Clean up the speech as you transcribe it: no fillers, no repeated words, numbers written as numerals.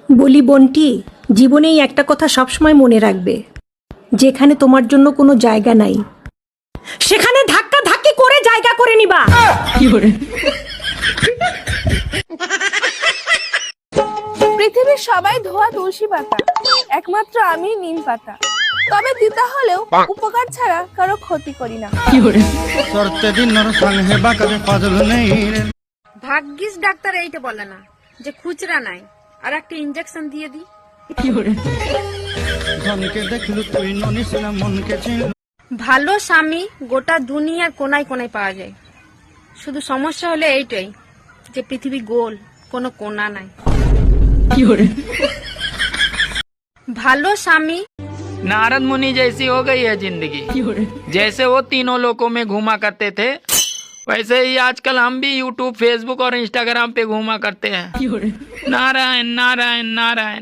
বলি বোনটি, জীবনেই একটা কথা সবসময় মনে রাখবে, যেখানে তোমার জন্য কোনো জায়গা নাই সেখানে ধাক্কা ধাক্কি করে জায়গা করে নিবা। পৃথিবীর সবাই ধোয়া তুলসী পাতা, একমাত্র আমি নিম পাতা। তবে দিতা হলেও উপকার ছাড়া কারো ক্ষতি করি না। ভাগ্যিস ডাক্তার এইটা বলে না যে খুচরা নাই, আর একটা ইনজেকশন দিয়ে দি। ভালো স্বামী গোটা দুনিয়ার কোনায় কোনায় পাওয়া যায়, শুধু সমস্যা হলে এইটাই যে পৃথিবী গোল, কোনো কোনা নাই। ভালো স্বামী। नारद मुनि जैसी हो गई है जिंदगी। जैसे वो तीनों लोकों में घूमा करते थे, वैसे ही आजकल हम भी यूट्यूब, फेसबुक और इंस्टाग्राम पे घूमा करते हैं। नारायण नारायण नारायण।